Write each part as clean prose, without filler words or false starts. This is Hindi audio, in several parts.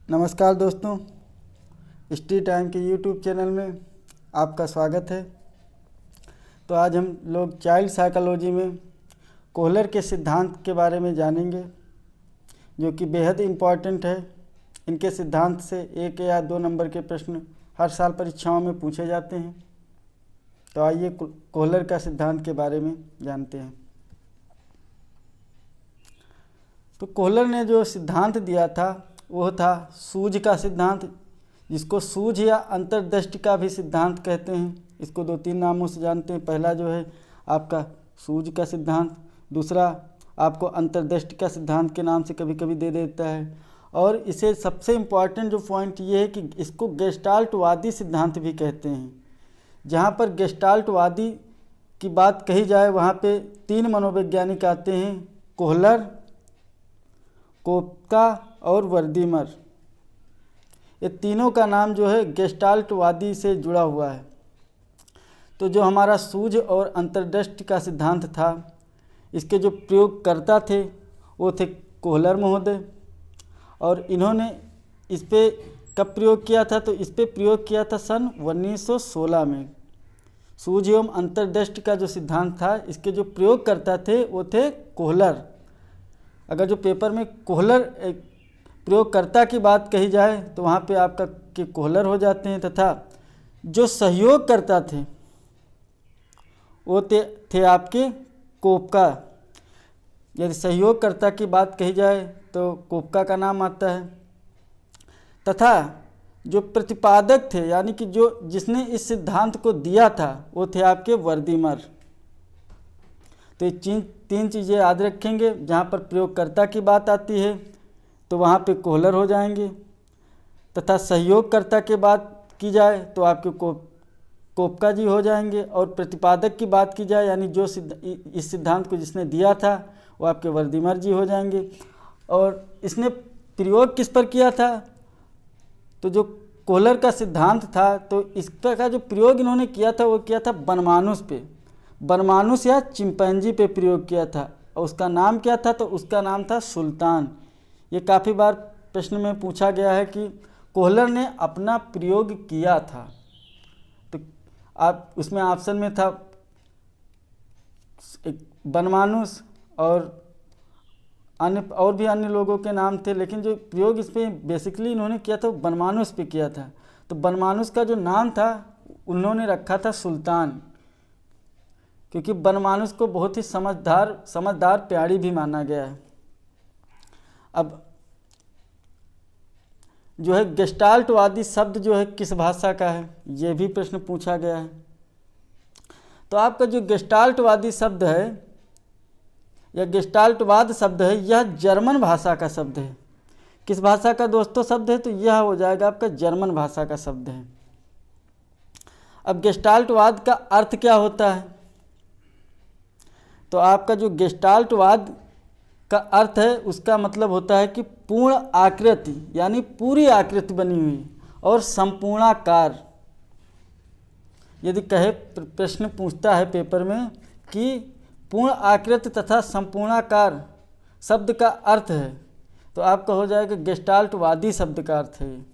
नमस्कार दोस्तों, स्टडी टाइम के यूट्यूब चैनल में आपका स्वागत है। तो आज हम लोग चाइल्ड साइकोलॉजी में कोहलर के सिद्धांत के बारे में जानेंगे, जो कि बेहद इम्पॉर्टेंट है। इनके सिद्धांत से 1 या 2 नंबर के प्रश्न हर साल परीक्षाओं में पूछे जाते हैं। तो आइए कोहलर का सिद्धांत के बारे में जानते हैं। तो कोहलर ने जो सिद्धांत दिया था वो था सूझ का सिद्धांत, जिसको सूझ या अंतर्दृष्टि का भी सिद्धांत कहते हैं। इसको 2-3 नामों से जानते हैं। पहला जो है आपका सूझ का सिद्धांत, दूसरा आपको अंतर्दृष्टि का सिद्धांत के नाम से कभी कभी दे देता है। और इसे सबसे इम्पॉर्टेंट जो पॉइंट ये है कि इसको गेस्टाल्टवादी सिद्धांत भी कहते हैं। जहाँ पर गेस्टाल्टवादी की बात कही जाए वहाँ पे 3 मनोवैज्ञानिक आते हैं, कोहलर, कोप्का और वर्दीमर। ये तीनों का नाम जो है गेस्टाल्टवादी से जुड़ा हुआ है। तो जो हमारा सूझ और अंतर्दृष्टि का सिद्धांत था, इसके जो प्रयोगकर्ता थे वो थे कोहलर महोदय। और इन्होंने इस पे कब प्रयोग किया था? तो इस पे प्रयोग किया था सन 1916 में। सूझ एवं अंतर्दृष्टि का जो सिद्धांत था, इसके जो प्रयोगकर्ता थे वो थे कोहलर। अगर जो पेपर में कोहलर प्रयोगकर्ता की बात कही जाए तो वहाँ पे आपका के कोहलर हो जाते हैं, तथा जो सहयोग करता थे वो थे आपके कोप्का। यदि सहयोगकर्ता की बात कही जाए तो कोप्का का नाम आता है, तथा जो प्रतिपादक थे यानी कि जिसने इस सिद्धांत को दिया था वो थे आपके वर्दीमर। तो ये 3 चीज़ें याद रखेंगे। जहाँ पर प्रयोगकर्ता की बात आती है तो वहाँ पे कोहलर हो जाएंगे, तथा सहयोगकर्ता की बात की जाए तो आपके कोप्का जी हो जाएंगे, और प्रतिपादक की बात की जाए यानी जो इस सिद्धांत को जिसने दिया था वो आपके वर्दीमर जी हो जाएंगे। और इसने प्रयोग किस पर किया था? तो जो कोहलर का सिद्धांत था तो इसका का जो प्रयोग इन्होंने किया था वो किया था बनमानुस पे, बनमानुस या चिंपैंजी पे प्रयोग किया था। और उसका नाम क्या था? तो उसका नाम था सुल्तान। ये काफ़ी बार प्रश्न में पूछा गया है कि कोहलर ने अपना प्रयोग किया था। तो आप उसमें ऑप्शन में था एक बनमानुस और अन्य लोगों के नाम थे, लेकिन जो प्रयोग इस पर बेसिकली इन्होंने किया था वो बनमानुस पे किया था। तो बनमानुस का जो नाम था उन्होंने रखा था सुल्तान, क्योंकि बनमानुस को बहुत ही समझदार प्यारी भी माना गया है। अब जो है गेस्टाल्टवादी शब्द जो है किस भाषा का है, ये भी प्रश्न पूछा गया है। तो आपका जो गेस्टाल्टवादी शब्द है या गेस्टाल्टवाद शब्द है, यह जर्मन भाषा का शब्द है। किस भाषा का दोस्तों शब्द है? तो यह हो जाएगा आपका जर्मन भाषा का शब्द है। अब गेस्टाल्टवाद का अर्थ क्या होता है? तो आपका जो गेस्टाल्टवाद का अर्थ है उसका मतलब होता है कि पूर्ण आकृति यानी पूरी आकृति बनी हुई और संपूर्णाकार। यदि कहे प्रश्न पूछता है पेपर में कि पूर्ण आकृति तथा संपूर्णाकार शब्द का अर्थ है, तो आपका हो जाएगा गेस्टाल्टवादी शब्द का अर्थ है।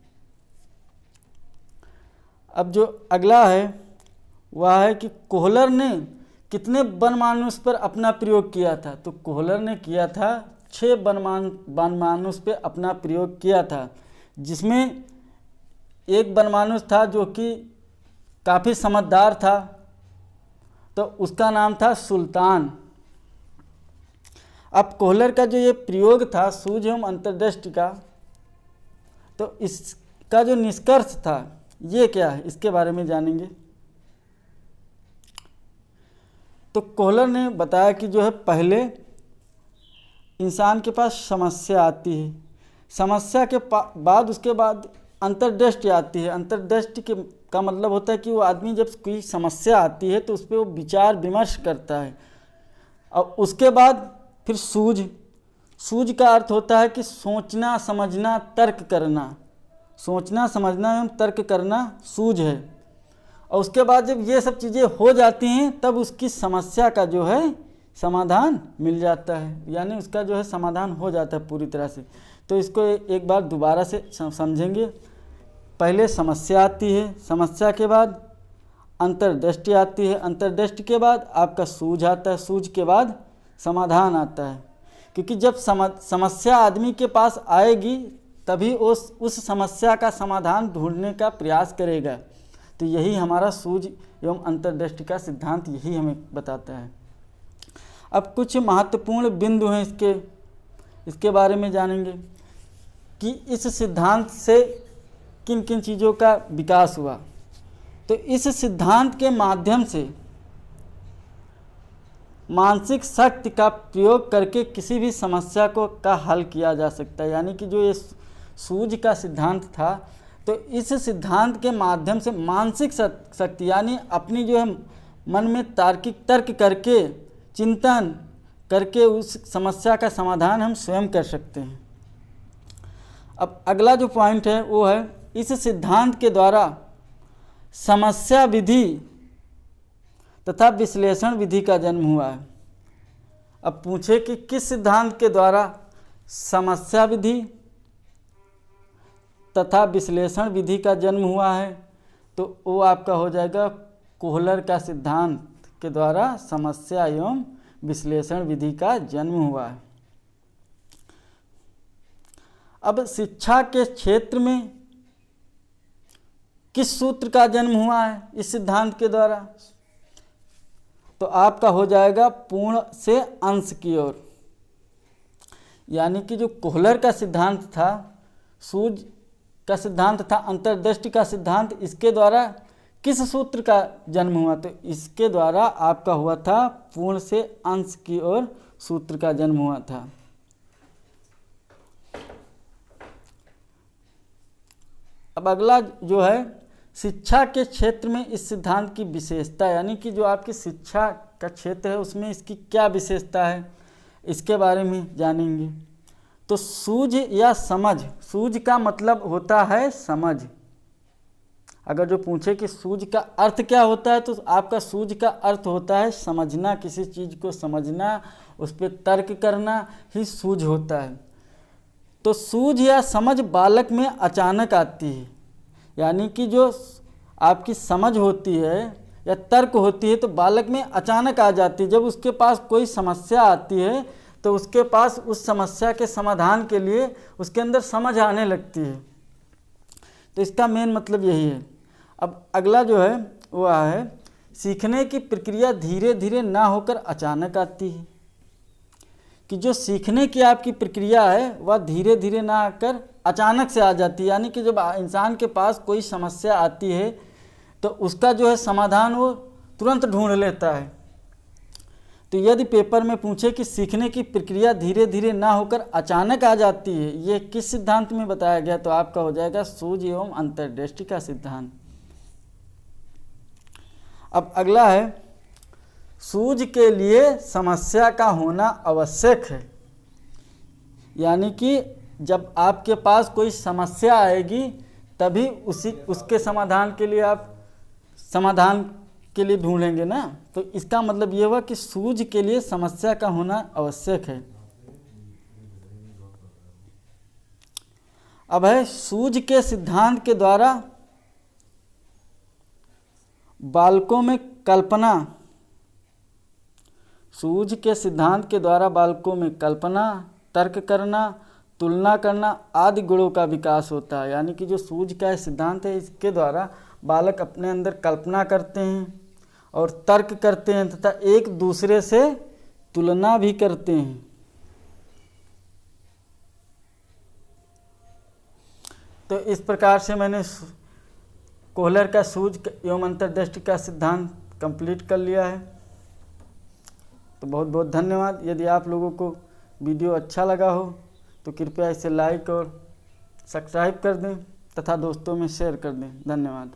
अब जो अगला है वह है कि कोहलर ने कितने बनमानुस पर अपना प्रयोग किया था? तो कोहलर ने किया था 6 बनमानुस पे अपना प्रयोग किया था, जिसमें एक बनमानुस था जो कि काफ़ी समझदार था, तो उसका नाम था सुल्तान। अब कोहलर का जो ये प्रयोग था सूझ एवं अंतर्दृष्टि का, तो इसका जो निष्कर्ष था ये क्या है, इसके बारे में जानेंगे। तो कोहलर ने बताया कि जो है पहले इंसान के पास समस्या आती है, समस्या के बाद उसके बाद अंतर्दृष्टि आती है। अंतर्दृष्टि का मतलब होता है कि वो आदमी जब कोई समस्या आती है तो उस पर वो विचार विमर्श करता है, और उसके बाद फिर सूझ का अर्थ होता है कि सोचना समझना तर्क करना। सोचना समझना एवं तर्क करना सूझ है। और उसके बाद जब ये सब चीज़ें हो जाती हैं तब उसकी समस्या का जो है समाधान मिल जाता है, यानी उसका जो है समाधान हो जाता है पूरी तरह से। तो इसको एक बार दोबारा से समझेंगे। पहले समस्या आती है, समस्या के बाद अंतर्दृष्टि आती है, अंतर्दृष्टि के बाद आपका सूझ आता है, सूझ के बाद समाधान आता है। क्योंकि जब समस्या आदमी के पास आएगी तभी उस समस्या का समाधान ढूंढने का प्रयास करेगा। तो यही हमारा सूझ एवं अंतर्दृष्टि का सिद्धांत यही हमें बताता है। अब कुछ महत्वपूर्ण बिंदु हैं इसके बारे में जानेंगे कि इस सिद्धांत से किन किन चीज़ों का विकास हुआ। तो इस सिद्धांत के माध्यम से मानसिक शक्ति का प्रयोग करके किसी भी समस्या का हल किया जा सकता है। यानी कि जो ये सूझ का सिद्धांत था, तो इस सिद्धांत के माध्यम से मानसिक शक्ति यानी अपनी जो है मन में तार्किक तर्क करके चिंतन करके उस समस्या का समाधान हम स्वयं कर सकते हैं। अब अगला जो पॉइंट है वो है इस सिद्धांत के द्वारा समस्या विधि तथा विश्लेषण विधि का जन्म हुआ है। अब पूछे कि किस सिद्धांत के द्वारा समस्या विधि तथा विश्लेषण विधि का जन्म हुआ है, तो वो आपका हो जाएगा कोहलर का सिद्धांत के द्वारा समस्या एवं विश्लेषण विधि का जन्म हुआ है। अब शिक्षा के क्षेत्र में किस सूत्र का जन्म हुआ है इस सिद्धांत के द्वारा, तो आपका हो जाएगा पूर्ण से अंश की ओर। यानी कि जो कोहलर का सिद्धांत था, सूझ का सिद्धांत था, अंतर्दृष्टि का सिद्धांत, इसके द्वारा किस सूत्र का जन्म हुआ, तो इसके द्वारा आपका हुआ था पूर्ण से अंश की ओर सूत्र का जन्म हुआ था। अब अगला जो है शिक्षा के क्षेत्र में इस सिद्धांत की विशेषता, यानी कि जो आपकी शिक्षा का क्षेत्र है उसमें इसकी क्या विशेषता है, इसके बारे में जानेंगे। तो सूझ या समझ, सूझ का मतलब होता है समझ। अगर जो पूछे कि सूझ का अर्थ क्या होता है, तो आपका सूझ का अर्थ होता है समझना, किसी चीज़ को समझना, उस पर तर्क करना ही सूझ होता है। तो सूझ या समझ बालक में अचानक आती है। यानी कि जो आपकी समझ होती है या तर्क होती है तो बालक में अचानक आ जाती है। जब उसके पास कोई समस्या आती है तो उसके पास उस समस्या के समाधान के लिए उसके अंदर समझ आने लगती है। तो इसका मेन मतलब यही है। अब अगला जो है वो है सीखने की प्रक्रिया धीरे धीरे ना होकर अचानक आती है। कि जो सीखने की आपकी प्रक्रिया है वह धीरे धीरे ना आकर अचानक से आ जाती है। यानी कि जब इंसान के पास कोई समस्या आती है तो उसका जो है समाधान वो तुरंत ढूंढ लेता है। तो यदि पेपर में पूछे कि सीखने की प्रक्रिया धीरे धीरे ना होकर अचानक आ जाती है, ये किस सिद्धांत में बताया गया, तो आपका हो जाएगा सूझ एवं अंतर्दृष्टि का सिद्धांत। अब अगला है सूझ के लिए समस्या का होना आवश्यक है। यानी कि जब आपके पास कोई समस्या आएगी तभी उसके समाधान के लिए आप समाधान के लिए ढूंढेंगे ना। तो इसका मतलब ये हुआ कि सूझ के लिए समस्या का होना आवश्यक है। अब है सूझ के सिद्धांत के द्वारा बालकों में कल्पना, सूझ के सिद्धांत के द्वारा बालकों में कल्पना, तर्क करना, तुलना करना आदि गुणों का विकास होता है। यानी कि जो सूझ का सिद्धांत है इसके द्वारा बालक अपने अंदर कल्पना करते हैं और तर्क करते हैं तथा एक दूसरे से तुलना भी करते हैं। तो इस प्रकार से मैंने कोहलर का सूझ एवं अंतर्दृष्टि का सिद्धांत कंप्लीट कर लिया है। तो बहुत बहुत धन्यवाद। यदि आप लोगों को वीडियो अच्छा लगा हो तो कृपया इसे लाइक और सब्सक्राइब कर दें तथा दोस्तों में शेयर कर दें। धन्यवाद।